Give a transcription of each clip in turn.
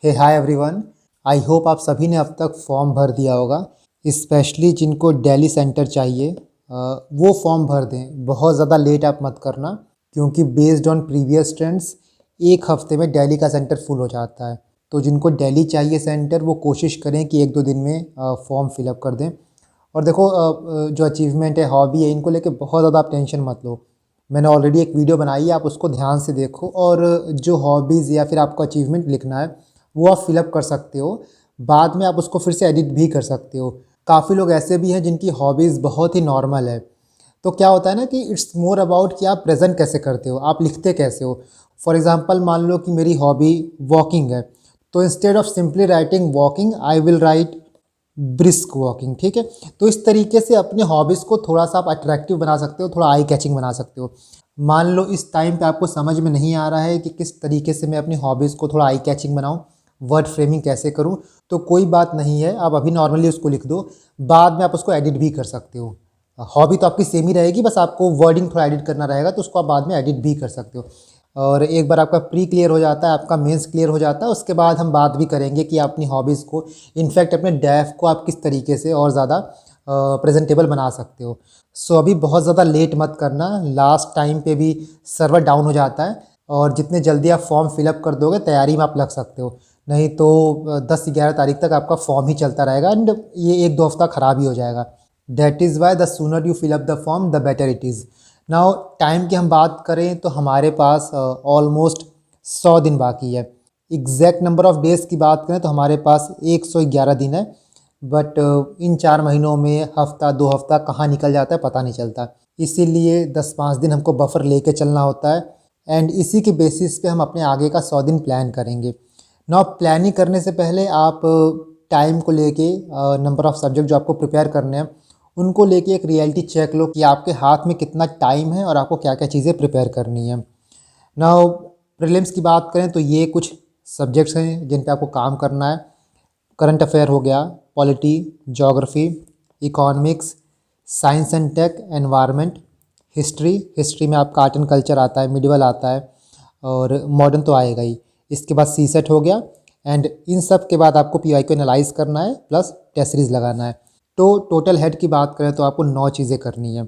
Hey hi everyone. I hope आप सभी ने अब तक फॉर्म भर दिया होगा। स्पेशली जिनको दिल्ली सेंटर चाहिए वो फॉर्म भर दें। बहुत ज़्यादा लेट आप मत करना, क्योंकि बेस्ड ऑन प्रीवियस ट्रेंड्स एक हफ्ते में दिल्ली का सेंटर फुल हो जाता है। तो जिनको दिल्ली चाहिए सेंटर, वो कोशिश करें कि 1-2 दिन में फॉर्म फिलअप कर दें। और देखो, जो अचीवमेंट है, हॉबी है, इनको लेके बहुत ज़्यादा आप टेंशन मत लो। मैंने ऑलरेडी एक वीडियो बनाई है, आप उसको ध्यान से देखो। और जो हॉबीज़ या फिर आपको अचीवमेंट लिखना है वो आप फिलअप कर सकते हो। बाद में आप उसको फिर से एडिट भी कर सकते हो। काफ़ी लोग ऐसे भी हैं जिनकी हॉबीज़ बहुत ही नॉर्मल है। तो क्या होता है ना कि इट्स मोर अबाउट कि आप प्रेजेंट कैसे करते हो, आप लिखते कैसे हो। फॉर एग्ज़ाम्पल, मान लो कि मेरी हॉबी वॉकिंग है, तो instead of simply writing walking I will write brisk walking. ठीक है। तो इस तरीके से अपने हॉबीज़ को थोड़ा सा आप अट्रैक्टिव बना सकते हो, थोड़ा आई कैचिंग बना सकते हो। मान लो इस टाइम पे आपको समझ में नहीं आ रहा है कि किस तरीके से मैं अपनी हॉबीज़ को थोड़ा आई कैचिंग बनाऊं, वर्ड फ्रेमिंग कैसे करूं, तो कोई बात नहीं है, आप अभी नॉर्मली उसको लिख दो। बाद में आप उसको एडिट भी कर सकते हो। हॉबी तो आपकी सेम ही रहेगी, बस आपको वर्डिंग थोड़ा एडिट करना रहेगा, तो उसको आप बाद में एडिट भी कर सकते हो। और एक बार आपका प्री क्लियर हो जाता है, आपका मेंस क्लियर हो जाता है, उसके बाद हम बात भी करेंगे कि आप अपनी हॉबीज़ को, इनफैक्ट अपने डैफ को आप किस तरीके से और ज़्यादा प्रेजेंटेबल बना सकते हो। सो अभी बहुत ज़्यादा लेट मत करना, लास्ट टाइम पे भी सर्वर डाउन हो जाता है। और जितने जल्दी आप फॉर्म फिलअप कर दोगे, तैयारी में आप लग सकते हो। नहीं तो 10-11 तारीख तक आपका फॉर्म ही चलता रहेगा, एंड ये 1-2 हफ्ता ख़राब ही हो जाएगा। That is why the sooner you fill up the form the better it is. Now time की हम बात करें तो हमारे पास ऑलमोस्ट 100 दिन बाकी है। एग्जैक्ट नंबर ऑफ़ डेज़ की बात करें तो हमारे पास 111 दिन है। बट इन 4 महीनों में हफ्ता 2 हफ्ता कहाँ निकल जाता है पता नहीं चलता। इसीलिए 10-5 दिन हमको बफर लेके चलना होता है, एंड इसी के बेसिस पे हम अपने आगे का 100 दिन प्लान करेंगे। नाउ प्लानिंग करने से पहले आप टाइम को लेके, नंबर ऑफ़ सब्जेक्ट जो आपको प्रिपेयर करने हैं उनको लेके एक रियलिटी चेक लो कि आपके हाथ में कितना टाइम है और आपको क्या क्या चीज़ें प्रिपेयर करनी है। नाउ प्रीलिम्स की बात करें तो ये कुछ सब्जेक्ट्स हैं जिन पे आपको काम करना है। करंट अफेयर हो गया, polity, geography, economics, science and tech, environment, history. History में आपका आर्ट एंड कल्चर आता है, मिडिवल आता है, और मॉडर्न तो आएगा ही। इसके बाद सी सेट हो गया, एंड इन सब के बाद आपको पी वाई को एनालाइज करना है, प्लस टेस्ट सीरीज लगाना है। तो टोटल हेड की बात करें तो आपको 9 चीज़ें करनी है।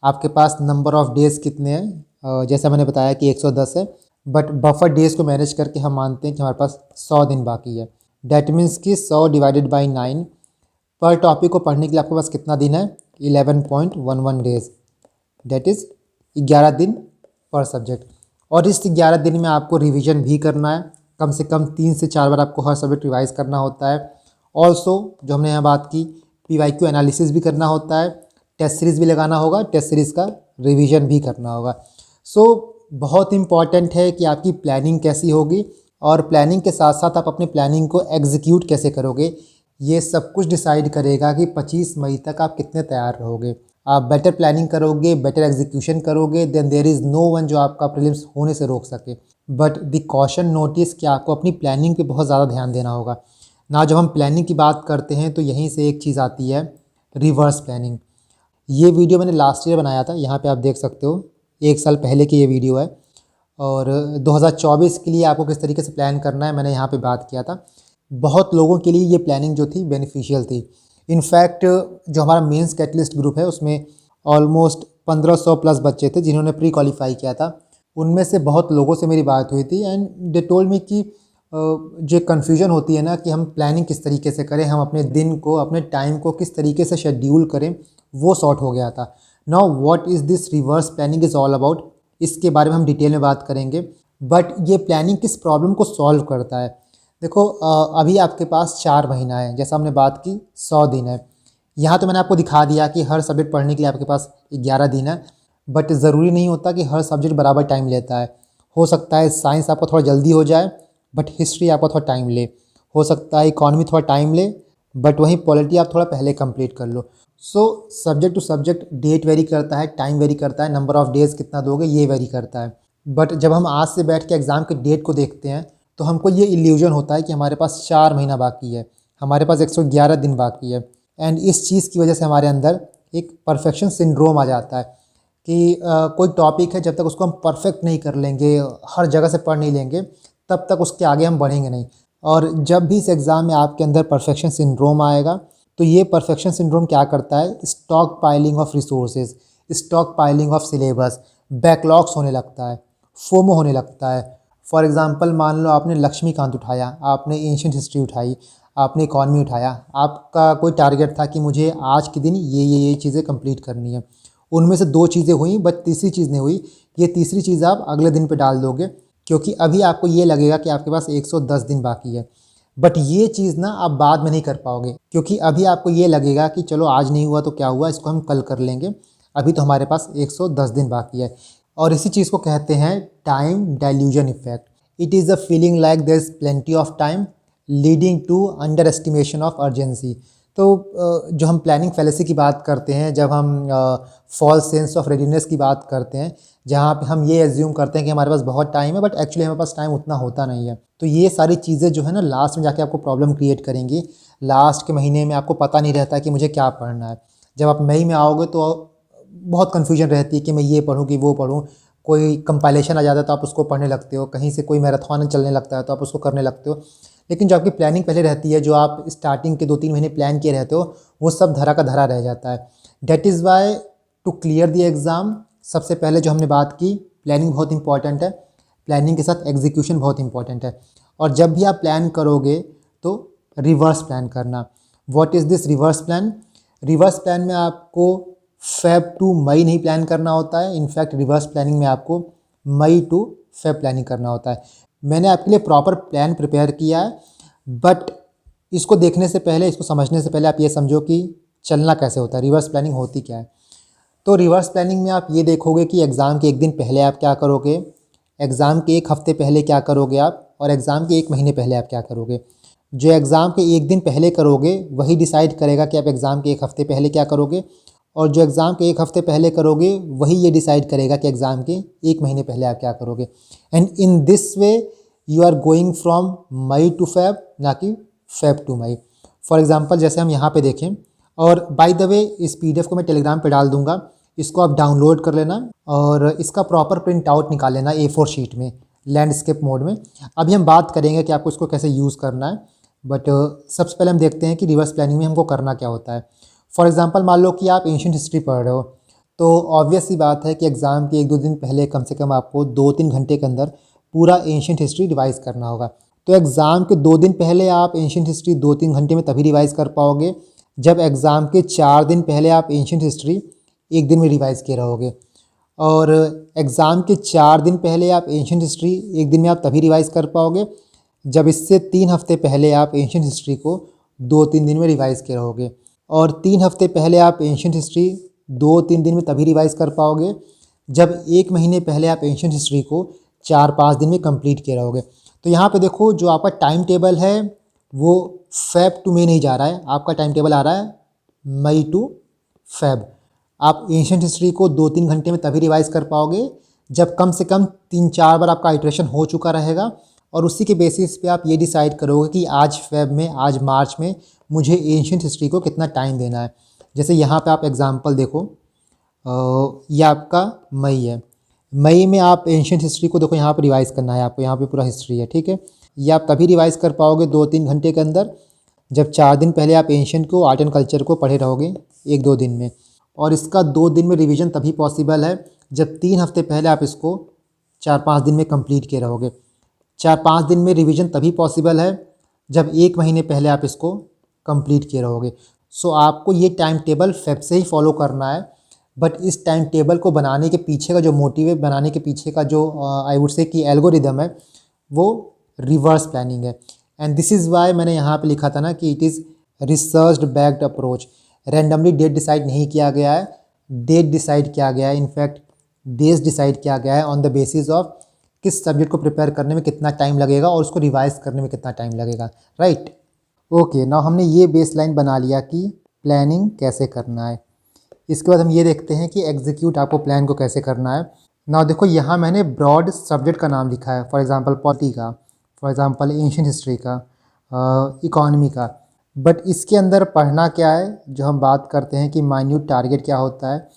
आपके पास नंबर ऑफ़ डेज़ कितने हैं, जैसा मैंने बताया कि 110 है, बट बफर डेज़ को मैनेज करके हम मानते हैं कि हमारे पास 100 दिन बाकी है। डैट मीन्स कि 100 डिवाइडेड बाई 9। पर टॉपिक को पढ़ने के लिए आपके पास कितना दिन है? 11.11 डेज़। डैट इज़ 11 दिन पर सब्जेक्ट। और इस 11 दिन में आपको रिवीजन भी करना है। कम से कम 3 से 4 बार आपको हर सब्जेक्ट रिवाइज करना होता है। ऑल्सो जो हमने यहाँ बात की, PYQ एनालिसिस भी करना होता है, टेस्ट सीरीज़ भी लगाना होगा, टेस्ट सीरीज़ का रिवीजन भी करना होगा। सो बहुत इंपॉर्टेंट है कि आपकी प्लानिंग कैसी होगी, और प्लानिंग के साथ साथ आप अपनी प्लानिंग को एग्जीक्यूट कैसे करोगे, ये सब कुछ डिसाइड करेगा कि 25 मई तक आप कितने तैयार रहोगे। आप बेटर प्लानिंग करोगे, बेटर एग्जीक्यूशन करोगे, then there is no one जो आपका प्रीलिम्स होने से रोक सके। बट द कॉशन नोटिस कि आपको अपनी प्लानिंग पे बहुत ज़्यादा ध्यान देना होगा ना। जब हम प्लानिंग की बात करते हैं तो यहीं से एक चीज़ आती है, रिवर्स प्लानिंग। ये वीडियो मैंने लास्ट ईयर बनाया था, यहाँ पे आप देख सकते हो, 1 साल पहले की ये वीडियो है। और 2024 के लिए आपको किस तरीके से प्लान करना है, मैंने यहाँ पे बात किया था। बहुत लोगों के लिए ये प्लानिंग जो थी बेनिफिशियल थी। इनफैक्ट जो हमारा मेंस कैटलिस्ट ग्रुप है उसमें ऑलमोस्ट 1500 प्लस बच्चे थे जिन्होंने प्री क्वालिफाई किया था। उनमें से बहुत लोगों से मेरी बात हुई थी, एंड दे टोल्ड मी कि जो कन्फ्यूजन होती है ना कि हम प्लानिंग किस तरीके से करें, हम अपने दिन को, अपने टाइम को किस तरीके से शेड्यूल करें, वो सॉर्ट हो गया था। Now what is this reverse planning is all about, इसके बारे में हम डिटेल में बात करेंगे। बट ये प्लानिंग किस प्रॉब्लम को सॉल्व करता है? देखो, अभी आपके पास 4 महीना है, जैसा हमने बात की 100 दिन है। यहाँ तो मैंने आपको दिखा दिया कि हर सब्जेक्ट पढ़ने के लिए आपके पास 11 दिन है, बट ज़रूरी नहीं होता कि हर सब्जेक्ट बराबर टाइम लेता है। हो सकता है साइंस आपका थोड़ा जल्दी हो जाए, बट हिस्ट्री आपका थोड़ा टाइम ले। हो सकता है इकॉनमी थोड़ा टाइम ले, बट वहीं पॉलिटी आप थोड़ा पहले कंप्लीट कर लो। So subject to subject date vary करता है, टाइम वेरी करता है, नंबर ऑफ़ डेज़ कितना दोगे ये वेरी करता है। बट जब हम आज से बैठ के एग्ज़ाम के डेट को देखते हैं तो हमको ये इल्यूजन होता है कि हमारे पास 4 महीना बाकी है, हमारे पास 111 दिन बाकी है। एंड इस चीज़ की वजह से हमारे अंदर एक परफेक्शन सिंड्रोम आ जाता है कि कोई टॉपिक है, जब तक उसको हम परफेक्ट नहीं कर लेंगे, हर जगह से पढ़ नहीं लेंगे, तब तक उसके आगे हम बढ़ेंगे नहीं। और जब भी इस एग्ज़ाम में आपके अंदर परफेक्शन सिंड्रोम आएगा, तो ये परफेक्शन सिंड्रोम क्या करता है, stock piling of resources, stock piling of syllabus, backlogs होने लगता है, फोमो होने लगता है। फॉर एग्ज़ाम्पल मान लो आपने लक्ष्मीकांत उठाया, आपने एंशियंट हिस्ट्री उठाई, आपने इकॉनमी उठाया, आपका कोई टारगेट था कि मुझे आज के दिन ये चीज़ें कंप्लीट करनी है। उनमें से 2 चीज़ें हुई बट तीसरी चीज़ नहीं हुई। ये तीसरी चीज़ आप अगले दिन पे डाल दोगे, क्योंकि अभी आपको ये लगेगा कि आपके पास 110 दिन बाकी है। बट ये चीज़ ना आप बाद में नहीं कर पाओगे, क्योंकि अभी आपको ये लगेगा कि चलो आज नहीं हुआ तो क्या हुआ, इसको हम कल कर लेंगे, अभी तो हमारे पास 110 दिन बाकी है। और इसी चीज़ को कहते हैं time dilution effect. It is a feeling like there is plenty of time leading to underestimation of urgency. तो जो हम प्लानिंग फैलेसी की बात करते हैं, जब हम फॉल्स सेंस ऑफ रेडीनेस की बात करते हैं, जहाँ पे हम ये एज्यूम करते हैं कि हमारे पास बहुत टाइम है, बट एक्चुअली हमारे पास टाइम उतना होता नहीं है। तो ये सारी चीज़ें जो है ना लास्ट में जाके आपको प्रॉब्लम क्रिएट करेंगी। लास्ट के महीने में आपको पता नहीं रहता कि मुझे क्या पढ़ना है। जब आप मई में आओगे तो बहुत कन्फ्यूजन रहती है कि मैं ये पढ़ूँ कि वो पढ़ूँ। कोई कंपाइलेशन आ जाता है तो आप उसको पढ़ने लगते हो, कहीं से कोई मैराथन चलने लगता है तो आप उसको करने लगते हो। लेकिन जो आपकी प्लानिंग पहले रहती है, जो आप स्टार्टिंग के 2-3 महीने प्लान किए रहते हो, वो सब धरा का धरा रह जाता है। That is why to clear the exam, सबसे पहले जो हमने बात की, प्लानिंग बहुत इंपॉर्टेंट है। प्लानिंग के साथ एग्जीक्यूशन बहुत इंपॉर्टेंट है। और जब भी आप प्लान करोगे तो रिवर्स प्लान करना। What is this reverse plan? Reverse plan में आपको फेब टू मई नहीं प्लान करना होता है। इनफैक्ट रिवर्स प्लानिंग में आपको मई टू फेब प्लानिंग करना होता है। मैंने आपके लिए प्रॉपर प्लान प्रिपेयर किया है, बट इसको देखने से पहले, इसको समझने से पहले आप ये समझो कि चलना कैसे होता है, रिवर्स प्लानिंग होती क्या है। तो रिवर्स प्लानिंग में आप ये देखोगे कि एग्ज़ाम के 1 दिन पहले आप क्या करोगे, एग्ज़ाम के 1 हफ़्ते पहले क्या करोगे आप, और एग्ज़ाम के 1 महीने पहले आप क्या करोगे। जो एग्ज़ाम के 1 दिन पहले करोगे वही डिसाइड करेगा कि आप एग्ज़ाम के 1 हफ़्ते पहले क्या करोगे, और जो एग्ज़ाम के 1 हफ़्ते पहले करोगे वही ये डिसाइड करेगा कि एग्ज़ाम के 1 महीने पहले आप क्या करोगे। And in this way you are going from May to Feb, ना कि Feb to May. For example जैसे हम यहाँ पे देखें, और बाय द वे इस पीडीएफ को मैं टेलीग्राम पे डाल दूँगा, इसको आप डाउनलोड कर लेना और इसका प्रॉपर प्रिंट आउट निकाल लेना A4 शीट में, लैंडस्केप मोड में। अभी हम बात करेंगे कि आपको इसको कैसे यूज़ करना है, बट सबसे पहले हम देखते हैं कि रिवर्स प्लानिंग में हमको करना क्या होता है। फॉर एग्ज़ाम्पल मान लो कि आप एंशिएंट हिस्ट्री पढ़ रहे हो, तो ऑब्वियस सी बात है कि एग्ज़ाम के 1-2 दिन पहले कम से कम आपको 2-3 घंटे के अंदर पूरा एंशिएंट हिस्ट्री रिवाइज़ करना होगा। तो एग्ज़ाम के 2 दिन पहले आप एंशिएंट हिस्ट्री 2-3 घंटे में तभी रिवाइज़ कर पाओगे जब एग्ज़ाम के 4 दिन पहले आप एंशिएंट हिस्ट्री 1 दिन में रिवाइज़ किए रहोगे। और एग्ज़ाम के 4 दिन पहले आप एंशिएंट हिस्ट्री 1 दिन में आप तभी रिवाइज़ कर पाओगे जब इससे 3 हफ़्ते पहले आप एंशिएंट हिस्ट्री को 2-3 दिन में रिवाइज़ किए रहोगे। और 3 हफ़्ते पहले आप एंशिएंट हिस्ट्री 2-3 दिन में तभी रिवाइज़ कर पाओगे जब 1 महीने पहले आप एंशिएंट हिस्ट्री को 4-5 दिन में कंप्लीट किए रहोगे। तो यहाँ पे देखो, जो आपका टाइम टेबल है वो फेब टू मई नहीं जा रहा है, आपका टाइम टेबल आ रहा है मई टू फेब। आप एंशिएंट हिस्ट्री को 2-3 घंटे में तभी रिवाइज़ कर पाओगे जब कम से कम 3-4 बार आपका आइट्रेशन हो चुका रहेगा, और उसी के बेसिस पे आप ये डिसाइड करोगे कि आज फेब में, आज मार्च में मुझे एंशिएंट हिस्ट्री को कितना टाइम देना है। जैसे यहाँ पे आप एग्जांपल देखो, ये आपका मई है, मई में आप एंशिएंट हिस्ट्री को देखो, यहाँ पे रिवाइज़ करना है आपको, यहाँ पे पूरा हिस्ट्री है, ठीक है। ये आप तभी रिवाइज़ कर पाओगे 2-3 घंटे के अंदर जब 4 दिन पहले आप एंशिएंट को, आर्ट एंड कल्चर को पढ़े रहोगे 1-2 दिन में। और इसका 2 दिन में रिवीजन तभी पॉसिबल है जब 3 हफ़्ते पहले आप इसको 4-5 दिन में कंप्लीट किए रहोगे। 4-5 दिन में रिवीजन तभी पॉसिबल है जब 1 महीने पहले आप इसको कंप्लीट किए रहोगे। सो आपको ये टाइम टेबल फेब से ही फॉलो करना है, बट इस टाइम टेबल को बनाने के पीछे का जो मोटिव है, बनाने के पीछे का जो आई वुड से कि एल्गोरिदम है, वो रिवर्स प्लानिंग है। एंड दिस इज़ वाई मैंने यहाँ पे लिखा था ना कि it is researched backed approach. Randomly date decide नहीं किया गया है, डेट डिसाइड किया गया है, इनफैक्ट डेज डिसाइड किया गया है ऑन द बेसिस ऑफ किस सब्जेक्ट को प्रिपेयर करने में कितना टाइम लगेगा और उसको रिवाइज करने में कितना टाइम लगेगा, राइट। ओके, नाउ हमने ये बेसलाइन बना लिया कि प्लानिंग कैसे करना है। इसके बाद हम ये देखते हैं कि एग्जीक्यूट आपको प्लान को कैसे करना है। नाउ देखो, यहाँ मैंने ब्रॉड सब्जेक्ट का नाम लिखा है, फॉर एग्जांपल पॉलिटी का, फॉर एग्जांपल एंशिएंट हिस्ट्री का, इकोनॉमी का। बट इसके अंदर पढ़ना क्या है, जो हम बात करते हैं कि माइन्यूट टारगेट क्या होता है,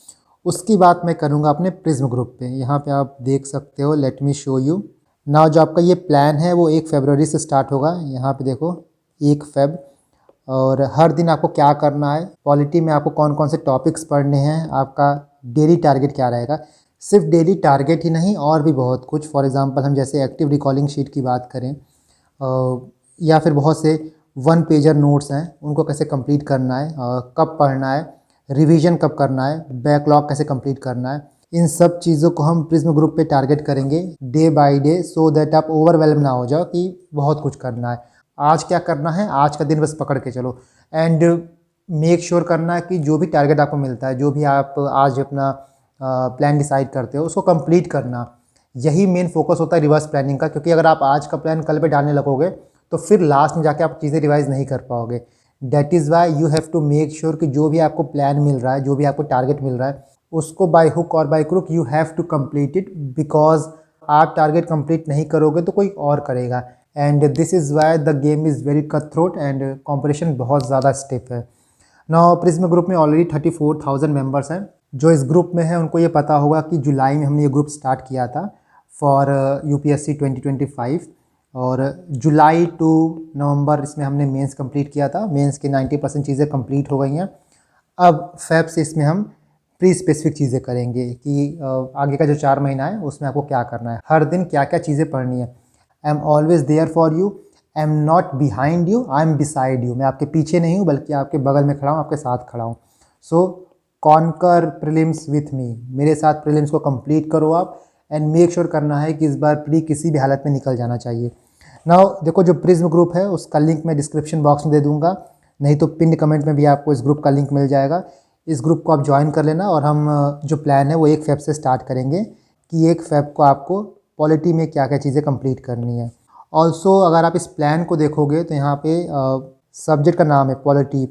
उसकी बात मैं करूँगा अपने प्रिज्म ग्रुप पे। यहाँ पे आप देख सकते हो, लेट मी शो यू। ना जो आपका ये प्लान है वो 1 फरवरी से स्टार्ट होगा। यहाँ पे देखो 1 फेब, और हर दिन आपको क्या करना है, पॉलिटी में आपको कौन कौन से टॉपिक्स पढ़ने हैं, आपका डेली टारगेट क्या रहेगा। सिर्फ डेली टारगेट ही नहीं, और भी बहुत कुछ। फॉर एग्जांपल हम जैसे एक्टिव रिकॉलिंग शीट की बात करें, या फिर बहुत से 1 पेजर नोट्स हैं, उनको कैसे कंप्लीट करना है, कब पढ़ना है, रिवीजन कब करना है, बैकलॉग कैसे कंप्लीट करना है, इन सब चीज़ों को हम प्रिज्म ग्रुप पे टारगेट करेंगे day by day, so that आप ओवरवेलम ना हो जाओ कि बहुत कुछ करना है। आज क्या करना है, आज का दिन बस पकड़ के चलो, एंड मेक श्योर करना है कि जो भी टारगेट आपको मिलता है, जो भी आप आज अपना प्लान डिसाइड करते हो, उसको कंप्लीट करना। यही मेन फोकस होता है रिवर्स प्लानिंग का, क्योंकि अगर आप आज का प्लान कल पे डालने लगोगे तो फिर लास्ट में जाके आप चीज़ें रिवाइज नहीं कर पाओगे। That is why you have to make sure कि जो भी आपको प्लान मिल रहा है, जो भी आपको टारगेट मिल रहा है, उसको बाय हुक और by crook you have to complete it, because आप टारगेट कंप्लीट नहीं करोगे तो कोई और करेगा। And this is why the game is very cut throat and competition बहुत ज़्यादा स्टिफ है। नाउ प्रिज्म ग्रुप में ऑलरेडी 34,000 मेंबर्स हैं। जो इस ग्रुप में है उनको ये पता होगा कि जुलाई में हमने ये ग्रुप स्टार्ट किया था फॉर यूपीएससी 2025, और जुलाई टू नवंबर इसमें हमने मेंस कंप्लीट किया था। मेंस के 90% चीज़ें कंप्लीट हो गई हैं। अब फेब से इसमें हम प्री स्पेसिफिक चीज़ें करेंगे कि आगे का जो 4 महीना है उसमें आपको क्या करना है, हर दिन क्या क्या चीज़ें पढ़नी है। I am always there for you, I am not behind you, I am beside you. मैं आपके पीछे नहीं हूँ बल्कि आपके बगल में खड़ा हूँ, आपके साथ खड़ा हूँ। सो कॉन्कर प्रीलिम्स विथ मी, मेरे साथ प्रीलिम्स को कंप्लीट करो आप, एंड मेक श्योर करना है कि इस बार प्री किसी भी हालत में निकल जाना चाहिए। नाउ देखो, जो प्रिज्म ग्रुप है उसका लिंक मैं डिस्क्रिप्शन बॉक्स में दे दूंगा, नहीं तो पिन कमेंट में भी आपको इस ग्रुप का लिंक मिल जाएगा। इस ग्रुप को आप ज्वाइन कर लेना, और हम जो प्लान है वो 1 फेब से स्टार्ट करेंगे कि 1 फेब को आपको पॉलिटी में क्या क्या चीज़ें कंप्लीट करनी है। ऑल्सो अगर आप इस प्लान को देखोगे तो यहाँ पे सब्जेक्ट का नाम है पॉलिटी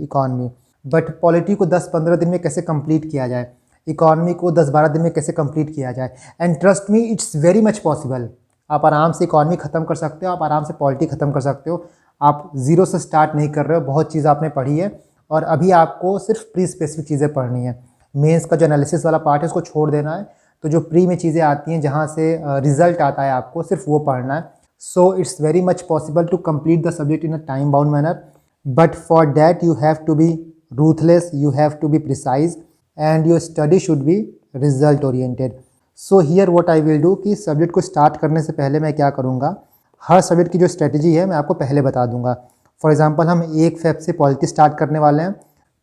इकॉनमी, बट पॉलिटी को 10-15 दिन में कैसे कंप्लीट किया जाए, इकॉनमी को 10-12 दिन में कैसे कंप्लीट किया जाए, and trust me it's very much possible. आप आराम से इकॉनमी ख़त्म कर सकते हो, आप आराम से पॉलिटी ख़त्म कर सकते हो। आप ज़ीरो से स्टार्ट नहीं कर रहे हो, बहुत चीज़ आपने पढ़ी है, और अभी आपको सिर्फ प्री स्पेसिफिक चीज़ें पढ़नी है। मेंस का जो एनालिसिस वाला पार्ट है उसको छोड़ देना है, तो जो प्री में चीज़ें आती हैं जहाँ से रिजल्ट आता है आपको सिर्फ वो पढ़ना है। So it's very much possible to complete the subject in a time bound manner, but for that you have to be ruthless, you have to be precise, and your study should be result oriented. So here what I will do कि subject को start करने से पहले मैं क्या करूँगा, हर subject की जो स्ट्रेटजी है मैं आपको पहले बता दूंगा। फॉर एग्जांपल हम 1 फेब से पॉलिटी स्टार्ट करने वाले हैं,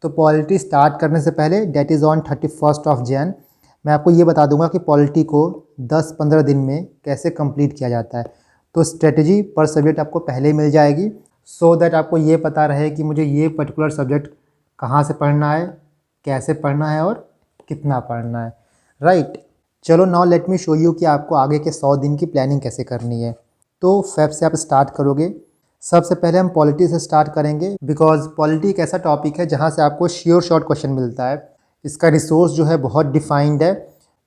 तो पॉलिटी स्टार्ट करने से पहले डेट इज़ ऑन 31 जैन मैं आपको ये बता दूंगा कि पॉलिटी को 10-15 दिन में कैसे कंप्लीट किया जाता है। तो स्ट्रेटजी पर सब्जेक्ट आपको पहले ही मिल जाएगी, सो दैट आपको ये पता रहे कि मुझे ये पर्टिकुलर सब्जेक्ट कहाँ से पढ़ना है, कैसे पढ़ना है और कितना पढ़ना है, राइट। चलो now let me show you कि आपको आगे के 100 दिन की प्लानिंग कैसे करनी है। तो फेब से आप स्टार्ट करोगे, सबसे पहले हम पॉलिटी से स्टार्ट करेंगे, बिकॉज पॉलिटी एक ऐसा टॉपिक है जहाँ से आपको श्योर शॉर्ट क्वेश्चन मिलता है। इसका रिसोर्स जो है बहुत डिफाइंड है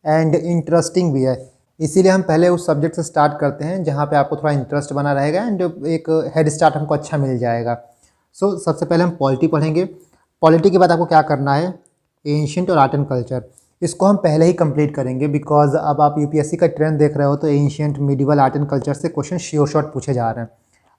एंड इंटरेस्टिंग भी है, इसीलिए हम पहले उस सब्जेक्ट से स्टार्ट करते हैं जहाँ पे आपको थोड़ा इंटरेस्ट बना रहेगा एंड एक हेड स्टार्ट हमको अच्छा मिल जाएगा। सो सबसे पहले हम पॉलिटी पढ़ेंगे। पॉलिटी के बाद आपको क्या करना है, एंशिएंट और आर्ट एंड कल्चर, इसको हम पहले ही कंप्लीट करेंगे, बिकॉज अब आप यूपीएससी का ट्रेंड देख रहे हो तो ancient, medieval, art and culture से क्वेश्चन श्योर शॉर्ट पूछे जा रहे हैं।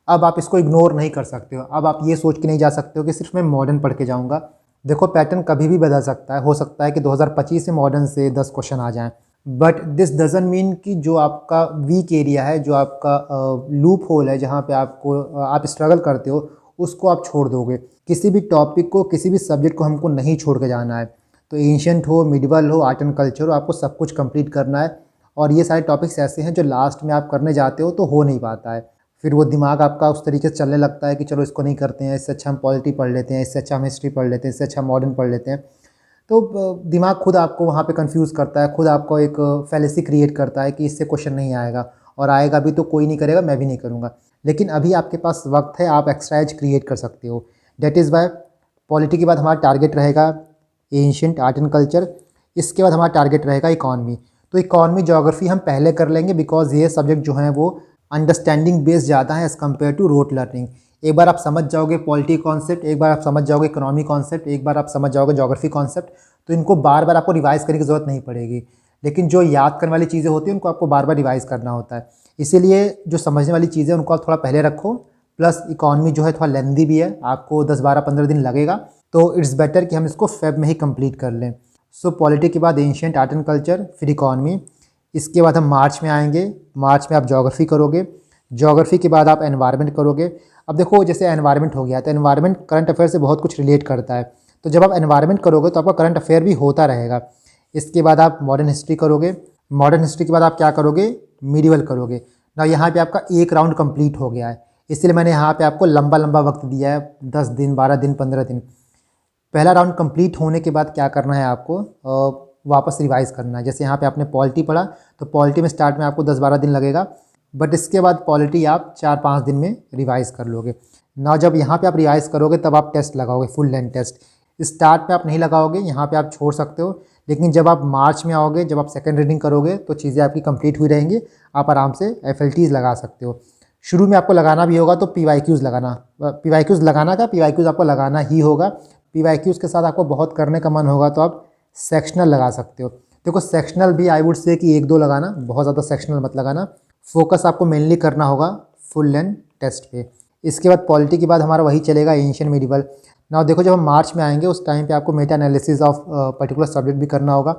अब आप इसको इग्नोर नहीं कर सकते हो, अब आप ये सोच के नहीं जा सकते हो कि सिर्फ मैं मॉडर्न पढ़ के जाऊँगा। देखो पैटर्न कभी भी बदल सकता है, हो सकता है कि 2025 से मॉडर्न से 10 क्वेश्चन आ जाएँ, बट दिस डजंट मीन कि जो आपका वीक एरिया है, जो आपका लूप होल है, जहाँ पे आपको आप स्ट्रगल करते हो, उसको आप छोड़ दोगे। किसी भी टॉपिक को, किसी भी सब्जेक्ट को हमको नहीं छोड़ के जाना है। तो एंशिएंट हो, मिडिवल हो, आर्ट एंड कल्चर हो, आपको सब कुछ कंप्लीट करना है। और ये सारे टॉपिक्स ऐसे हैं जो लास्ट में आप करने जाते हो तो हो नहीं पाता है, फिर वो दिमाग आपका उस तरीके से चलने लगता है कि चलो इसको नहीं करते हैं, इससे अच्छा हम पॉलिटी पढ़ लेते हैं, इससे अच्छा हम हिस्ट्री पढ़ लेते हैं, इससे अच्छा मॉडर्न पढ़ लेते हैं। तो दिमाग खुद आपको वहाँ पे कंफ्यूज करता है, खुद आपको एक फैलेसी क्रिएट करता है कि इससे क्वेश्चन नहीं आएगा, और आएगा भी तो कोई नहीं करेगा, मैं भी नहीं करूँगा। लेकिन अभी आपके पास वक्त है, आप एक्स्ट्रा एज क्रिएट कर सकते हो। डेट इज़ वाई पॉलिटी के बाद हमारा टारगेट रहेगा एंशिएंट, आर्ट एंड कल्चर। इसके बाद हमारा टारगेट रहेगा इकॉनमी। तो इकॉनमी, ज्योग्राफी हम पहले कर लेंगे, बिकॉज ये सब्जेक्ट जो हैं वो अंडरस्टैंडिंग बेस्ड ज़्यादा है as compare to rote learning. एक बार आप समझ जाओगे पॉलिटी कॉन्सेप्ट, एक बार आप समझ जाओगे इकोनॉमी कॉन्सेप्ट, एक बार आप समझ जाओगे ज्योग्राफी कॉन्सेप्ट, तो इनको बार बार आपको रिवाइज़ करने की ज़रूरत नहीं पड़ेगी। लेकिन जो याद करने वाली चीज़ें होती हैं उनको आपको बार बार रिवाइज़ करना होता है। इसीलिए जो समझने वाली चीज़ें उनको आप थोड़ा पहले रखो, प्लस इकॉनमी जो है थोड़ा लेंदी भी है, आपको 10-12-15 दिन लगेगा, तो इट्स बेटर कि हम इसको फेब में ही कंप्लीट कर लें। सो पॉलिटी के बाद एंशिएंट आर्ट एंड कल्चर, फिर इकॉनमी, इसके बाद हम मार्च में आएंगे। मार्च में आप ज्योग्राफी करोगे, ज्योग्राफी के बाद आप एनवायरनमेंट करोगे। अब देखो जैसे एनवायरनमेंट हो गया तो एनवायरनमेंट करंट अफेयर से बहुत कुछ रिलेट करता है, तो जब आप एनवायरनमेंट करोगे तो आपका करंट अफेयर भी होता रहेगा। इसके बाद आप मॉडर्न हिस्ट्री करोगे, मॉडर्न हिस्ट्री के बाद आप क्या करोगे, मीडिवल करोगे ना। यहाँ पे आपका एक राउंड कंप्लीट हो गया है, इसलिए मैंने यहाँ पे आपको लंबा लंबा वक्त दिया है, 10 दिन, 12 दिन, 15 दिन। पहला राउंड कंप्लीट होने के बाद क्या करना है आपको, वापस रिवाइज़ करना है। जैसे यहाँ पे आपने पॉलिटी पढ़ा तो पॉलिटी में स्टार्ट में आपको 10-12 दिन लगेगा, बट इसके बाद पॉलिटी आप 4-5 दिन में रिवाइज़ कर लोगे ना। जब यहाँ पे आप रिवाइज़ करोगे तब आप टेस्ट लगाओगे, फुल लेंथ टेस्ट। स्टार्ट में आप नहीं लगाओगे, यहाँ पे आप छोड़ सकते हो, लेकिन जब आप मार्च में आओगे, जब आप सेकंड रीडिंग करोगे तो चीज़ें आपकी कंप्लीट हुई रहेंगी, आप आराम से FLTs लगा सकते हो। शुरू में आपको लगाना भी होगा तो PYQs लगाना, PYQs लगाना का PYQs आपको लगाना ही होगा। PYQs के साथ आपको बहुत करने का मन होगा तो आप सेक्शनल लगा सकते हो। देखो सेक्शनल भी आई वुड से कि 1-2 लगाना, बहुत ज़्यादा सेक्शनल मत लगाना। फोकस आपको मेनली करना होगा फुल लेंथ टेस्ट पे। इसके बाद पॉलिटी के बाद हमारा वही चलेगा एंशिएंट मिडिवल। ना देखो जब हम मार्च में आएंगे उस टाइम पे आपको Meta analysis of particular subject भी करना होगा,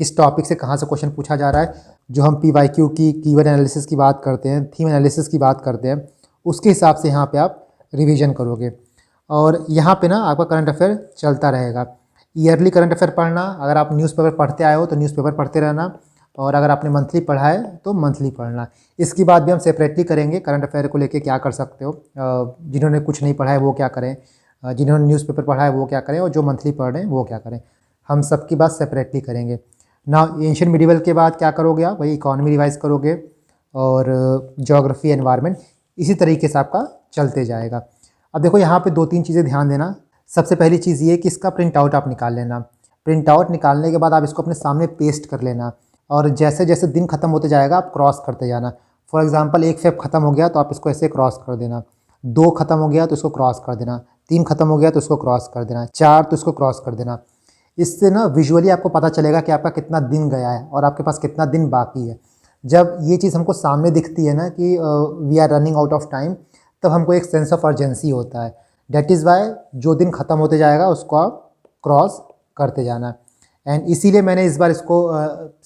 किस टॉपिक से कहाँ से क्वेश्चन पूछा जा रहा है। जो हम PYQ की कीवर्ड एनालिसिस की बात करते हैं, थीम एनालिसिस की बात करते हैं, उसके हिसाब से यहाँ पे आप रिवीजन करोगे। और यहाँ पे ना आपका करंट अफेयर चलता रहेगा। ईयरली करंट अफेयर पढ़ना, अगर आप न्यूज़पेपर पढ़ते आए हो तो न्यूज़पेपर पढ़ते रहना, और अगर आपने मंथली पढ़ा है तो मंथली पढ़ना। इसकी बात भी हम सेपरेटली करेंगे, करंट अफेयर को लेके क्या कर सकते हो, जिन्होंने कुछ नहीं पढ़ा है वो क्या करें, जिन्होंने न्यूज़पेपर पढ़ा है वो क्या करें, और जो मंथली पढ़ रहे हैं वो क्या करें। हम सबकी बात सेपरेटली करेंगे ना। एंशिएंट मिडिवल के बाद क्या करोगे आप, वही इकॉनमी रिवाइज करोगे और ज्योग्राफी, एनवायरनमेंट, इसी तरीके से आपका चलते जाएगा। अब देखो यहाँ पे 2-3 चीज़ें ध्यान देना। सबसे पहली चीज़ ये कि इसका प्रिंट आउट आप निकाल लेना। प्रिंट आउट निकालने के बाद आप इसको अपने सामने पेस्ट कर लेना, और जैसे जैसे दिन खत्म होते जाएगा आप क्रॉस करते जाना। फॉर एग्जांपल 1 फेब खत्म हो गया तो आप इसको ऐसे क्रॉस कर देना, 2 खत्म हो गया तो इसको क्रॉस कर देना, 3 खत्म हो गया तो इसको क्रॉस कर देना, 4 तो इसको क्रॉस कर देना। इससे ना विजुअली आपको पता चलेगा कि आपका कितना दिन गया है और आपके पास कितना दिन बाकी है। जब ये चीज़ हमको सामने दिखती है ना कि we are running out of time, तब हमको एक सेंस ऑफ अर्जेंसी होता है। डेट इज़ वाई जो दिन ख़त्म होते जाएगा उसको आप क्रॉस करते जाना। एंड इसीलिए मैंने इस बार इसको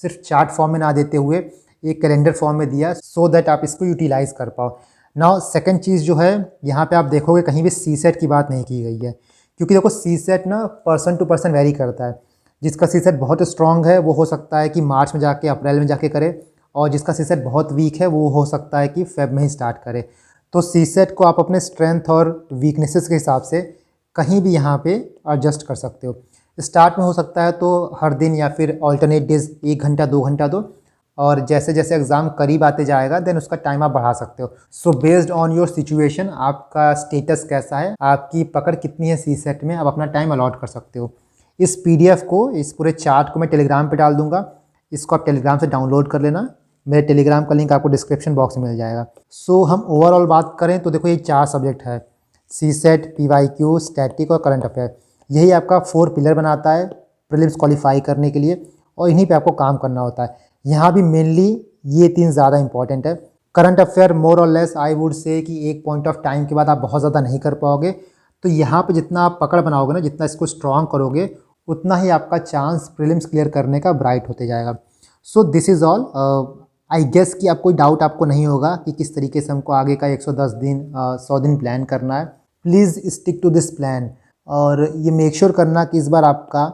सिर्फ चार्ट फॉर्म में ना देते हुए एक कैलेंडर फॉर्म में दिया, सो दैट आप इसको यूटिलाइज़ कर पाओ। नाउ सेकंड चीज़ जो है, यहाँ पे आप देखोगे कहीं भी CSET की बात नहीं की गई है, क्योंकि देखो CSET ना पर्सन टू पर्सन वेरी करता है। जिसका CSET बहुत स्ट्रॉन्ग है वो हो सकता है कि मार्च में जाके, अप्रैल में जाके करे, और जिसका CSET बहुत वीक है वो हो सकता है कि फेब में ही स्टार्ट करे। तो CSET को आप अपने स्ट्रेंथ और वीकनेसेस के हिसाब से कहीं भी यहाँ पे एडजस्ट कर सकते हो। स्टार्ट में हो सकता है तो हर दिन या फिर ऑल्टरनेट डेज 1 घंटा 2 घंटा दो, और जैसे जैसे एग्ज़ाम करीब आते जाएगा देन उसका टाइम आप बढ़ा सकते हो। So based on your situation, आपका स्टेटस कैसा है, आपकी पकड़ कितनी है CSET में, आप अपना टाइम अलॉट कर सकते हो। इस PDF को, इस पूरे चार्ट को मैं टेलीग्राम पे डाल दूंगा, इसको आप टेलीग्राम से डाउनलोड कर लेना। मेरे टेलीग्राम का लिंक आपको डिस्क्रिप्शन बॉक्स में मिल जाएगा। सो हम ओवरऑल बात करें तो देखो ये 4 सब्जेक्ट है, CSET, PYQ, स्टैटिक और करंट अफेयर। यही आपका 4 पिलर बनाता है प्रीलिम्स क्वालिफाई करने के लिए, और इन्हीं पे आपको काम करना होता है। यहाँ भी मेनली ये 3 ज़्यादा इंपॉर्टेंट है। करंट अफेयर मोर और लेस आई वुड से कि एक पॉइंट ऑफ टाइम के बाद आप बहुत ज़्यादा नहीं कर पाओगे, तो यहाँ पे जितना आप पकड़ बनाओगे ना, जितना इसको स्ट्रॉन्ग करोगे, उतना ही आपका चांस प्रीलिम्स क्लियर करने का ब्राइट होते जाएगा। So this is all. I guess कि आप कोई डाउट आपको नहीं होगा कि किस तरीके से हमको आगे का 110 दिन 100 दिन प्लान करना है। Please stick to this plan, और ये मेक श्योर करना कि इस बार आपका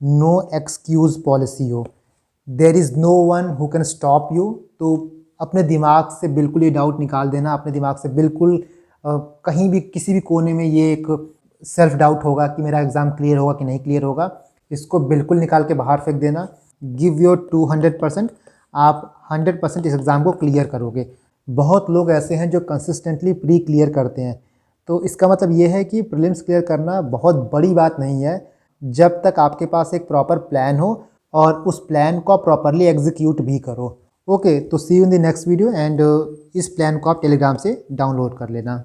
नो एक्सक्यूज़ पॉलिसी हो। There is no one who can stop you. तो अपने दिमाग से बिल्कुल ये डाउट निकाल देना, अपने दिमाग से बिल्कुल कहीं भी किसी भी कोने में ये एक सेल्फ डाउट होगा कि मेरा एग्ज़ाम क्लियर होगा कि नहीं क्लियर होगा, इसको बिल्कुल निकाल के बाहर फेंक देना। गिव योर 200%, आप 100% इस एग्ज़ाम को क्लियर करोगे। बहुत लोग ऐसे हैं जो कंसिस्टेंटली प्री क्लियर करते हैं, तो इसका मतलब ये है कि प्रीलिम्स क्लियर करना बहुत बड़ी बात नहीं है, जब तक आपके पास एक प्रॉपर प्लान हो और उस प्लान को आप प्रॉपरली एग्जीक्यूट भी करो। ओके, तो see you in the next video, and इस प्लान को आप टेलीग्राम से डाउनलोड कर लेना।